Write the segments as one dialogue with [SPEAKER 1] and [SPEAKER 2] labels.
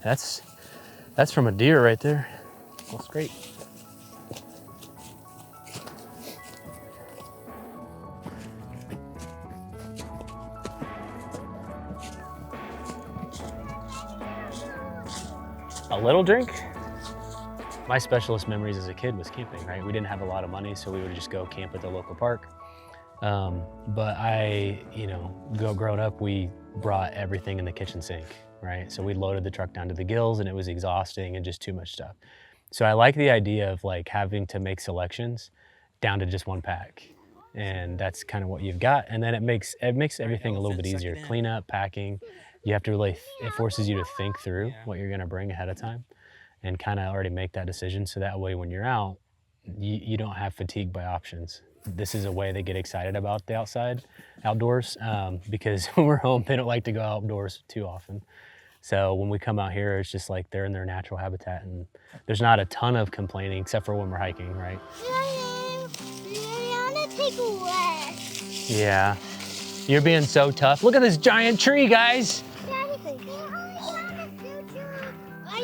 [SPEAKER 1] That's from a deer right there. That's great. A little drink? My specialist memories as a kid was camping, right? We didn't have a lot of money, so we would just go camp at the local park. But I, growing up, we brought everything in the kitchen sink, right? So we loaded the truck down to the gills and it was exhausting and just too much stuff. So I like the idea of like having to make selections down to just one pack. And that's kind of what you've got. And then it makes everything a little bit easier. Clean up, packing. You have to really, it forces you to think through what you're gonna bring ahead of time and kind of already make that decision. So that way when you're out, you don't have fatigue by options. This is a way they get excited about the outdoors, because when we're home, they don't like to go outdoors too often. So when we come out here, it's just like they're in their natural habitat and there's not a ton of complaining except for when we're hiking, right?
[SPEAKER 2] I want to take a rest.
[SPEAKER 1] Yeah. You're being so tough. Look at this giant tree, guys.
[SPEAKER 2] We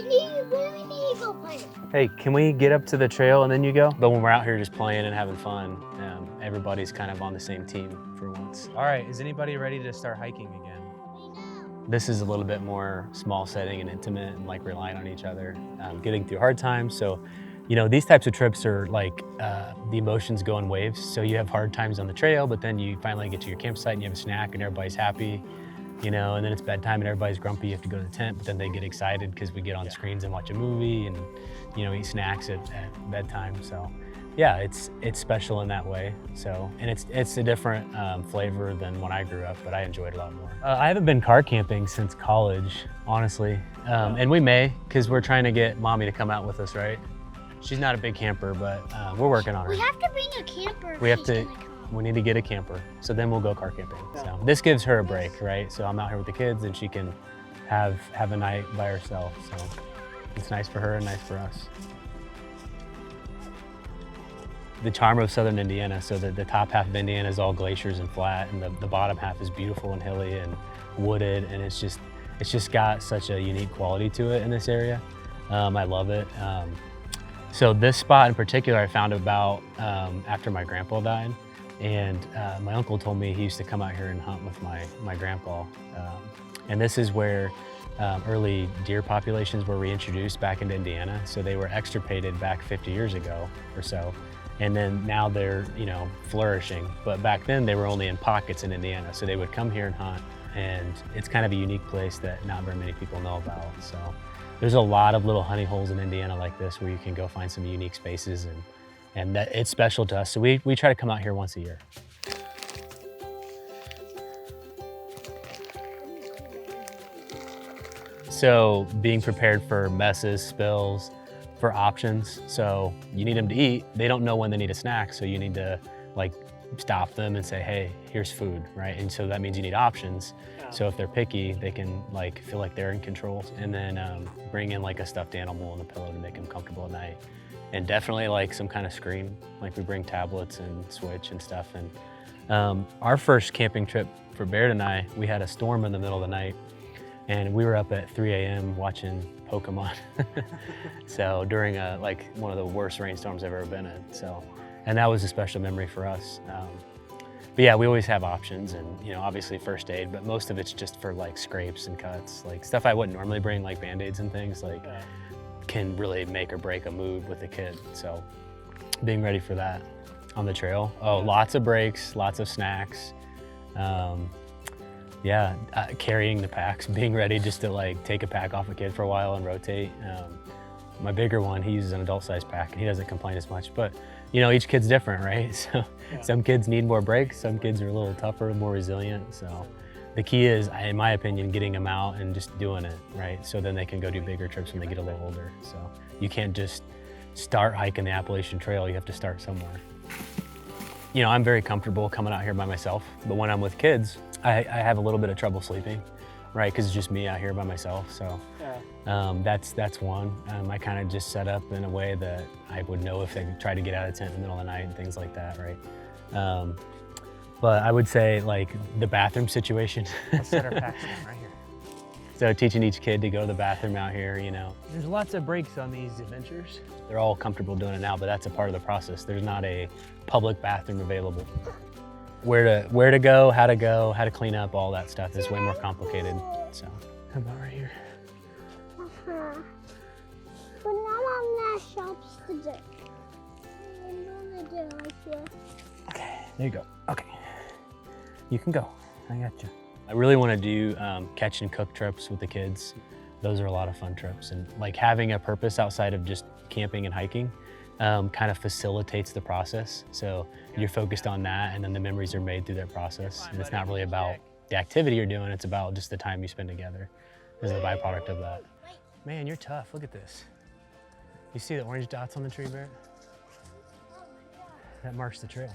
[SPEAKER 2] need to go play.
[SPEAKER 1] Hey, can we get up to the trail and then you go? But when we're out here just playing and having fun, everybody's kind of on the same team for once. All right, is anybody ready to start hiking again? This is a little bit more small setting and intimate and like relying on each other, getting through hard times. So, these types of trips are like the emotions go in waves. So you have hard times on the trail, but then you finally get to your campsite and you have a snack and everybody's happy, and then it's bedtime and everybody's grumpy. You have to go to the tent, but then they get excited because we get on screens and watch a movie and, eat snacks at bedtime. So yeah, it's special in that way. So, and it's a different flavor than when I grew up, but I enjoyed it a lot more. I haven't been car camping since college, honestly. And we may, because we're trying to get mommy to come out with us, right? She's not a big camper, but we're working on her.
[SPEAKER 2] We have to bring a camper.
[SPEAKER 1] We need to get a camper. So then we'll go car camping. So this gives her a break, right? So I'm out here with the kids and she can have a night by herself. So it's nice for her and nice for us. The charm of southern Indiana, so that the top half of Indiana is all glaciers and flat, and the bottom half is beautiful and hilly and wooded, and it's just got such a unique quality to it in this area. I love it. So this spot in particular I found about after my grandpa died, and my uncle told me he used to come out here and hunt with my grandpa. And this is where early deer populations were reintroduced back into Indiana. So they were extirpated back 50 years ago or so. And then now they're, flourishing. But back then they were only in pockets in Indiana. So they would come here and hunt. And it's kind of a unique place that not very many people know about. So there's a lot of little honey holes in Indiana like this where you can go find some unique spaces, and that it's special to us. So we try to come out here once a year. So being prepared for messes, spills, for options. So you need them to eat. They don't know when they need a snack. So you need to stop them and say, hey, here's food, right? And so that means you need options. So if they're picky, they can feel like they're in control. And then bring in a stuffed animal and a pillow to make them comfortable at night. And definitely some kind of screen. We bring tablets and Switch and stuff. And our first camping trip for Baird and I, we had a storm in the middle of the night. And we were up at 3 a.m. watching Pokemon. So during one of the worst rainstorms I've ever been in. So, and that was a special memory for us. But yeah, we always have options, and obviously first aid, but most of it's just for scrapes and cuts, stuff I wouldn't normally bring, Band-Aids and things, can really make or break a mood with a kid. So being ready for that on the trail. Oh, lots of breaks, lots of snacks. Carrying the packs, being ready just to take a pack off a kid for a while and rotate. My bigger one, he uses an adult size pack and he doesn't complain as much, but each kid's different, right? So some kids need more breaks, some kids are a little tougher, more resilient. So the key is, in my opinion, getting them out and just doing it, right? So then they can go do bigger trips when they get a little older. So you can't just start hiking the Appalachian Trail, you have to start somewhere. I'm very comfortable coming out here by myself, but when I'm with kids, I have a little bit of trouble sleeping, right? Because it's just me out here by myself. So that's one. I kind of just set up in a way that I would know if they try to get out of the tent in the middle of the night and things like that, right? But I would say the bathroom situation.
[SPEAKER 3] Let's set our packs down right here.
[SPEAKER 1] So teaching each kid to go to the bathroom out here, you know. There's lots of breaks on these adventures. They're all comfortable doing it now, but that's a part of the process. There's not a public bathroom available. Where to go, how to clean up, all that stuff is way more complicated. So, how about right here?
[SPEAKER 2] But now I'm not shops today. I'm gonna do it here.
[SPEAKER 1] Okay, there you go. Okay, you can go. I got you. I really want to do catch and cook trips with the kids. Those are a lot of fun trips, and like having a purpose outside of just camping and hiking kind of facilitates the process. So you're focused on that, and then the memories are made through that process. And it's not really about the activity you're doing, it's about just the time you spend together as a byproduct of that. Man, you're tough. Look at this. You see the orange dots on the tree, Barrett? That marks the trail.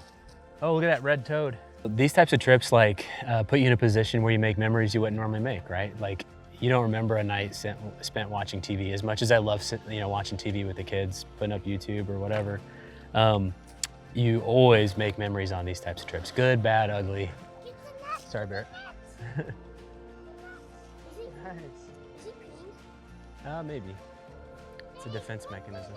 [SPEAKER 1] Oh, look at that red toad. These types of trips like put you in a position where you make memories you wouldn't normally make, right? Like you don't remember a night spent watching TV. As much as I love watching TV with the kids, putting up YouTube or whatever, you always make memories on these types of trips. Good, bad, ugly. Sorry, Barrett.
[SPEAKER 2] Is he pink?
[SPEAKER 1] Maybe. It's a defense mechanism.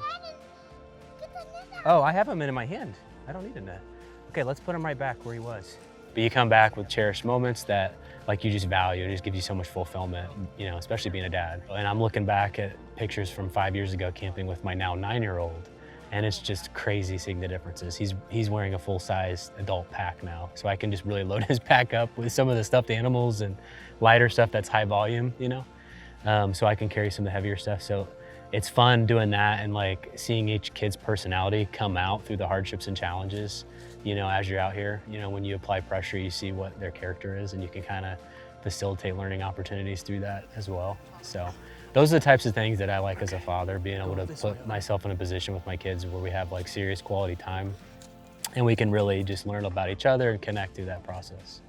[SPEAKER 1] Oh, I have him in my hand. I don't need a net. Okay, let's put him right back where he was. But you come back with cherished moments that like you just value. It just gives you so much fulfillment, you know, especially being a dad. And I'm looking back at pictures from 5 years ago camping with my now 9-year-old, and it's just crazy seeing the differences. He's wearing a full-size adult pack now, so I can just really load his pack up with some of the stuffed animals and lighter stuff that's high volume, you know, so I can carry some of the heavier stuff. So it's fun doing that and like seeing each kid's personality come out through the hardships and challenges, you know, as you're out here. You know, when you apply pressure, you see what their character is, and you can kind of facilitate learning opportunities through that as well. So those are the types of things that I like as a father, being able to put myself in a position with my kids where we have like serious quality time and we can really just learn about each other and connect through that process.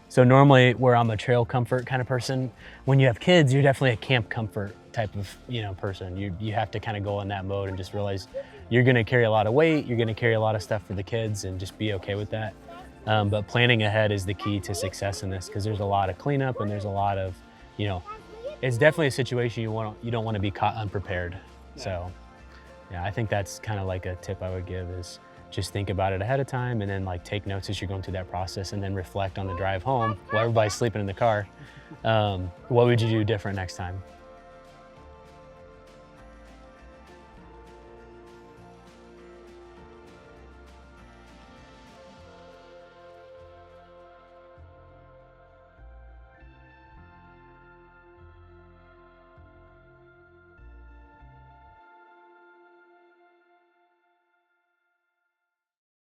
[SPEAKER 1] So normally where I'm a trail comfort kind of person, when you have kids, you're definitely a camp comfort type of, you know, person. You have to kind of go in that mode and just realize you're gonna carry a lot of weight, you're gonna carry a lot of stuff for the kids, and just be okay with that. But planning ahead is the key to success in this, because there's a lot of cleanup and there's a lot of, you know, it's definitely a situation you don't want to be caught unprepared. So yeah, I think that's kind of like a tip I would give, is just think about it ahead of time and then like take notes as you're going through that process, and then reflect on the drive home while everybody's sleeping in the car. What would you do different next time?